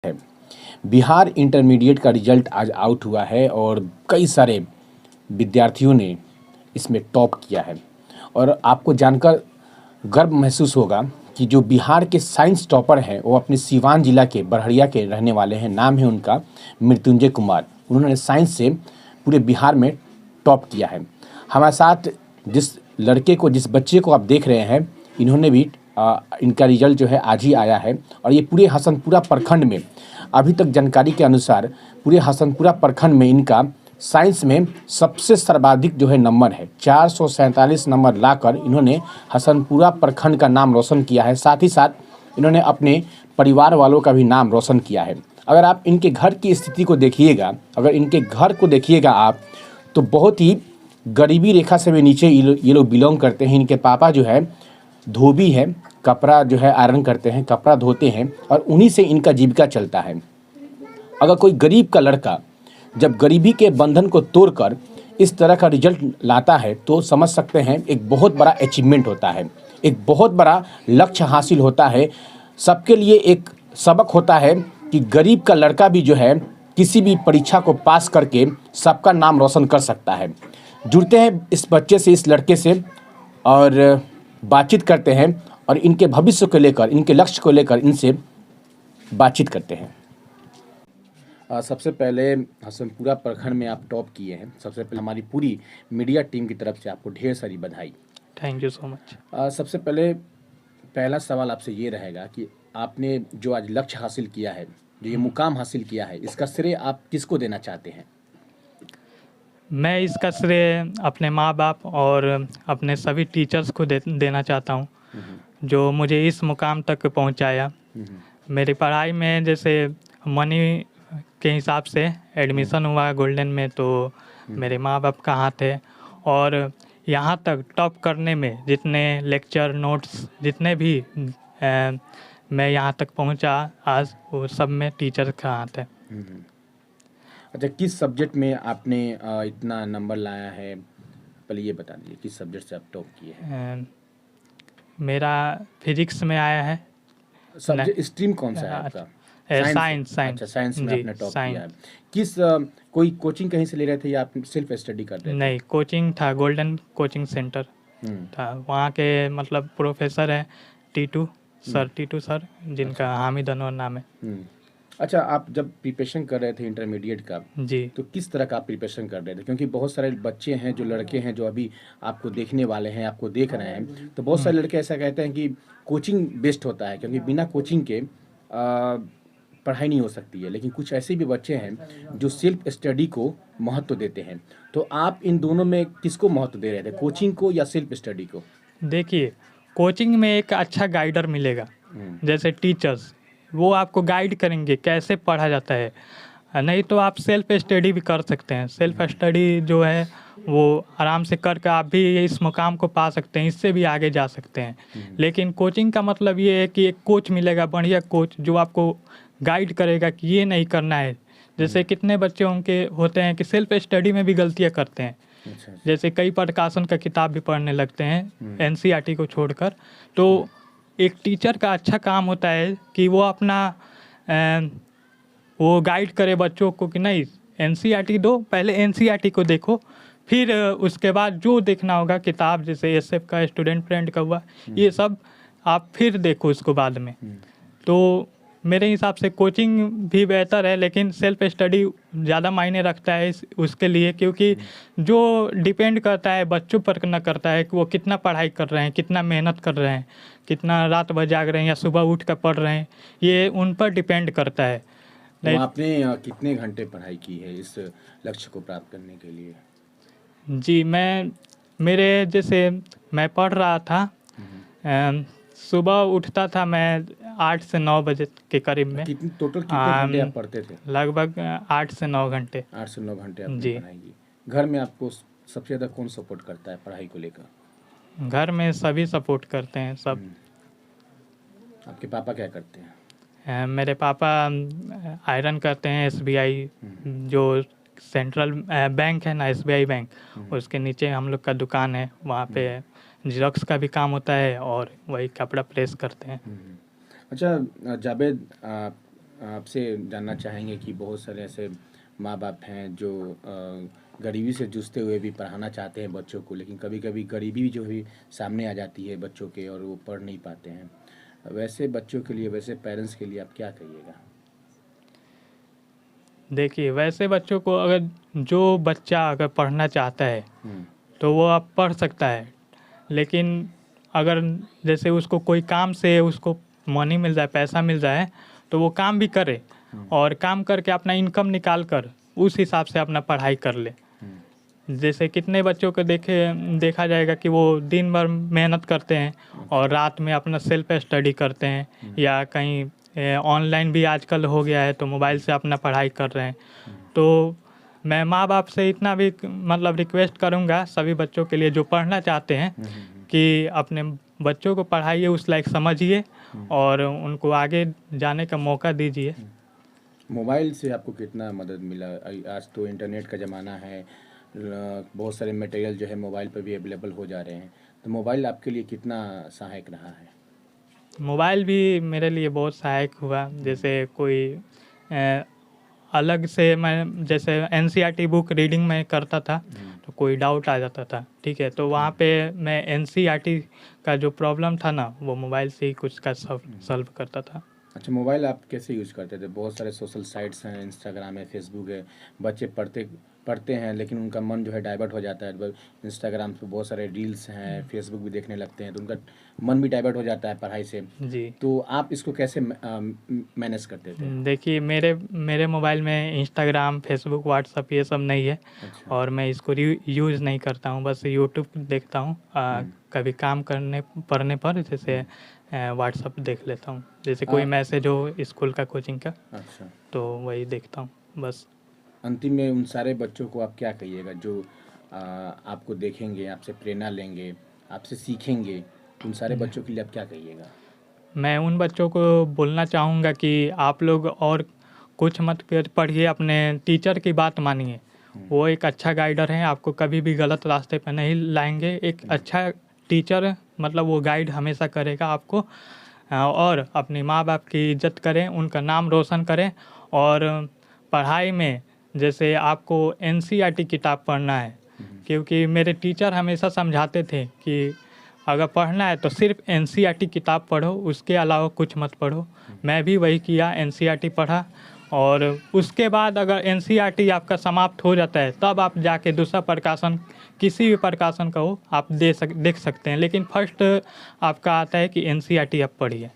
है। बिहार इंटरमीडिएट का रिजल्ट आज आउट हुआ है और कई सारे विद्यार्थियों ने इसमें टॉप किया है और आपको जानकर गर्व महसूस होगा कि जो बिहार के साइंस टॉपर हैं वो अपने सीवान जिला के बड़हरिया के रहने वाले हैं। नाम है उनका मृत्युंजय कुमार। उन्होंने साइंस से पूरे बिहार में टॉप किया है। हमारे साथ जिस लड़के को, जिस बच्चे को आप देख रहे हैं, इन्होंने भी इनका रिजल्ट जो है आज ही आया है और ये पूरे हसनपुरा प्रखंड में, अभी तक जानकारी के अनुसार पूरे हसनपुरा प्रखंड में इनका साइंस में सबसे सर्वाधिक जो है नंबर है। 447 नंबर लाकर इन्होंने हसनपुरा प्रखंड का नाम रोशन किया है। साथ ही साथ इन्होंने अपने परिवार वालों का भी नाम रोशन किया है। अगर आप इनके घर की स्थिति को देखिएगा, अगर इनके घर को देखिएगा आप, तो बहुत ही गरीबी रेखा से भी नीचे ये लोग बिलोंग करते हैं। इनके पापा जो है धोबी है, कपड़ा जो है आयरन करते हैं, कपड़ा धोते हैं और उन्हीं से इनका जीविका चलता है। अगर कोई गरीब का लड़का जब गरीबी के बंधन को तोड़कर इस तरह का रिजल्ट लाता है तो समझ सकते हैं एक बहुत बड़ा अचीवमेंट होता है, एक बहुत बड़ा लक्ष्य हासिल होता है। सबके लिए एक सबक होता है कि गरीब का लड़का भी जो है किसी भी परीक्षा को पास करके सबका नाम रोशन कर सकता है। जुड़ते हैं इस बच्चे से, इस लड़के से, और बातचीत करते हैं और इनके भविष्य को लेकर, इनके लक्ष्य को लेकर इनसे बातचीत करते हैं। सबसे पहले हसनपुरा प्रखंड में आप टॉप किए हैं। सबसे पहले हमारी पूरी मीडिया टीम की तरफ से आपको ढेर सारी बधाई। Thank you so much. सबसे पहले पहला सवाल आपसे ये रहेगा कि आपने जो आज लक्ष्य हासिल किया है, जो ये मुकाम हासिल किया है, इसका श्रेय आप किसको देना चाहते हैं? मैं इसका श्रेय अपने माँ बाप और अपने सभी टीचर्स को देना चाहता हूँ जो मुझे इस मुकाम तक पहुँचाया। मेरी पढ़ाई में जैसे मनी के हिसाब से एडमिशन हुआ गोल्डन में, तो मेरे माँ बाप का हाथ है। और यहाँ तक टॉप करने में जितने लेक्चर नोट्स, जितने भी मैं यहाँ तक पहुँचा आज, वो सब में टीचर का हाथ है। अच्छा, किस सब्जेक्ट में आपने इतना नंबर लाया है? पहले ये बता दीजिए किस सब्जेक्ट से आप टॉप किए हैं? मेरा फिजिक्स में आया है। सब्जेक्ट स्ट्रीम कौन सा है आपका? साइंस। अच्छा, साइंस में आपने टॉप किया है। किस कोई कोचिंग कहीं से ले रहे थे या आप सिर्फ स्टडी कर रहे थे? नहीं, कोचिंग था, गोल्डन कोचिंग सेंटर था। वहाँ के मतलब प्रोफेसर है टीटू सर, जिनका हामिद अनवर नाम है। अच्छा, आप जब प्रिपरेशन कर रहे थे इंटरमीडिएट का जी, तो किस तरह का आप प्रिपरेशन कर रहे थे? क्योंकि बहुत सारे बच्चे हैं, जो लड़के हैं जो अभी आपको देखने वाले हैं, आपको देख रहे हैं, तो बहुत सारे लड़के ऐसा कहते हैं कि कोचिंग बेस्ट होता है क्योंकि बिना कोचिंग के पढ़ाई नहीं हो सकती है। लेकिन कुछ ऐसे भी बच्चे हैं जो सेल्फ स्टडी को महत्व देते हैं। तो आप इन दोनों में किसको महत्व दे रहे थे, कोचिंग को या सेल्फ स्टडी को? देखिए, कोचिंग में एक अच्छा गाइडर मिलेगा, जैसे टीचर्स, वो आपको गाइड करेंगे कैसे पढ़ा जाता है। नहीं तो आप सेल्फ स्टडी भी कर सकते हैं। सेल्फ स्टडी जो है वो आराम से करके आप भी इस मुकाम को पा सकते हैं, इससे भी आगे जा सकते हैं। लेकिन कोचिंग का मतलब ये है कि एक कोच मिलेगा, बढ़िया कोच, जो आपको गाइड करेगा कि ये नहीं करना है। जैसे कितने बच्चे उनके होते हैं कि सेल्फ स्टडी में भी गलतियाँ करते हैं। अच्छा। जैसे कई प्रकाशन का किताब भी पढ़ने लगते हैं एनसीईआरटी को छोड़कर। तो एक टीचर का अच्छा काम होता है कि वो अपना वो गाइड करे बच्चों को कि नहीं, एनसीईआरटी दो, पहले एनसीईआरटी को देखो, फिर उसके बाद जो देखना होगा किताब, जैसे एसएफ का, स्टूडेंट फ्रेंड का हुआ, ये सब आप फिर देखो इसको बाद में। तो मेरे हिसाब से कोचिंग भी बेहतर है, लेकिन सेल्फ स्टडी ज़्यादा मायने रखता है उसके लिए, क्योंकि जो डिपेंड करता है बच्चों पर न करता है कि वो कितना पढ़ाई कर रहे हैं, कितना मेहनत कर रहे हैं, कितना रात भर जाग रहे हैं या सुबह उठ कर पढ़ रहे हैं, ये उन पर डिपेंड करता है। तो आपने कितने घंटे पढ़ाई की है इस लक्ष्य को प्राप्त करने के लिए? जी, मैं पढ़ रहा था, सुबह उठता था मैं 8 से 9 बजे के करीब में। टोटल कितने घंटे आप पढ़ते थे? लगभग 8 से 9 घंटे। 8 से 9 घंटे आपने पढ़ाई की। घर में आपको सबसे ज़्यादा कौन सपोर्ट करता है पढ़ाई को लेकर? घर में सभी सपोर्ट करते हैं, सब। आपके पापा क्या करते हैं? मेरे पापा आयरन करते हैं, एसबीआई जो सेंट्रल बैंक है ना, एसबीआई बैंक, उसके नीचे हम लोग का दुकान है, वहाँ पे जेरॉक्स का भी काम होता है और वही कपड़ा प्रेस करते हैं। अच्छा जावेद, आपसे जानना चाहेंगे कि बहुत सारे ऐसे माँ बाप हैं जो गरीबी से जूझते हुए भी पढ़ाना चाहते हैं बच्चों को, लेकिन कभी कभी गरीबी जो है सामने आ जाती है बच्चों के और वो पढ़ नहीं पाते हैं। वैसे बच्चों के लिए, वैसे पेरेंट्स के लिए आप क्या कहिएगा? देखिए, वैसे बच्चों को अगर जो बच्चा अगर पढ़ना चाहता है हम्म, तो वो अब पढ़ सकता है, लेकिन अगर जैसे उसको कोई काम से उसको मनी मिल जाए, पैसा मिल जाए, तो वो काम भी करे और काम करके अपना इनकम निकाल कर उस हिसाब से अपना पढ़ाई कर ले। जैसे कितने बच्चों को देखा जाएगा कि वो दिन भर मेहनत करते हैं और रात में अपना सेल्फ स्टडी करते हैं, या कहीं ऑनलाइन भी आजकल हो गया है तो मोबाइल से अपना पढ़ाई कर रहे हैं। तो मैं माँ बाप से इतना भी मतलब रिक्वेस्ट करूँगा सभी बच्चों के लिए जो पढ़ना चाहते हैं कि अपने बच्चों को पढ़ाइए, उस लायक समझिए और उनको आगे जाने का मौका दीजिए। मोबाइल से आपको कितना मदद मिला? आज तो इंटरनेट का ज़माना है, बहुत सारे मटेरियल जो है मोबाइल पर भी अवेलेबल हो जा रहे हैं, तो मोबाइल आपके लिए कितना सहायक रहा है? मोबाइल भी मेरे लिए बहुत सहायक हुआ। जैसे कोई अ, अलग से मैं जैसे एनसीईआरटी बुक रीडिंग में करता था तो कोई डाउट आ जाता था, ठीक है, तो वहाँ पे मैं एनसीईआरटी का जो प्रॉब्लम था ना वो मोबाइल से ही कुछ का सॉल्व करता था। अच्छा, मोबाइल आप कैसे यूज़ करते थे? बहुत सारे सोशल साइट्स हैं, इंस्टाग्राम है, फेसबुक है, बच्चे पढ़ते पढ़ते हैं लेकिन उनका मन जो है डाइवर्ट हो जाता है। इंस्टाग्राम पे बहुत सारे रील्स हैं, फेसबुक भी देखने लगते हैं, तो उनका मन भी डाइवर्ट हो जाता है पढ़ाई से। जी, तो आप इसको कैसे मैनेज करते थे? देखिए मेरे मोबाइल में इंस्टाग्राम, फेसबुक, व्हाट्सअप ये सब नहीं है अच्छा। और मैं इसको यूज़ नहीं करता हूँ, बस यूट्यूब देखता हूँ। कभी काम करने पढ़ने पर जैसे व्हाट्सअप देख लेता हूँ, जैसे कोई मैसेज हो स्कूल का, कोचिंग का, अच्छा, तो वही देखता हूँ बस। अंतिम में उन सारे बच्चों को आप क्या कहिएगा जो आपको देखेंगे, आपसे प्रेरणा लेंगे, आपसे सीखेंगे? उन सारे बच्चों के लिए आप क्या कहिएगा? मैं उन बच्चों को बोलना चाहूँगा कि आप लोग और कुछ मत पढ़िए, अपने टीचर की बात मानिए। वो एक अच्छा गाइडर हैं, आपको कभी भी गलत रास्ते पर नहीं लाएंगे। एक अच्छा टीचर मतलब वो गाइड हमेशा करेगा आपको। और अपने माँ बाप की इज्जत करें, उनका नाम रोशन करें। और पढ़ाई में जैसे आपको एनसीईआरटी किताब पढ़ना है, क्योंकि मेरे टीचर हमेशा समझाते थे कि अगर पढ़ना है तो सिर्फ एनसीईआरटी किताब पढ़ो, उसके अलावा कुछ मत पढ़ो। मैं भी वही किया, एनसीईआरटी पढ़ा और उसके बाद अगर एनसीईआरटी आपका समाप्त हो जाता है तब आप जाके दूसरा प्रकाशन, किसी भी प्रकाशन का हो, आप देख सकते हैं, लेकिन फर्स्ट आपका आता है कि एनसीईआरटी आप पढ़िए।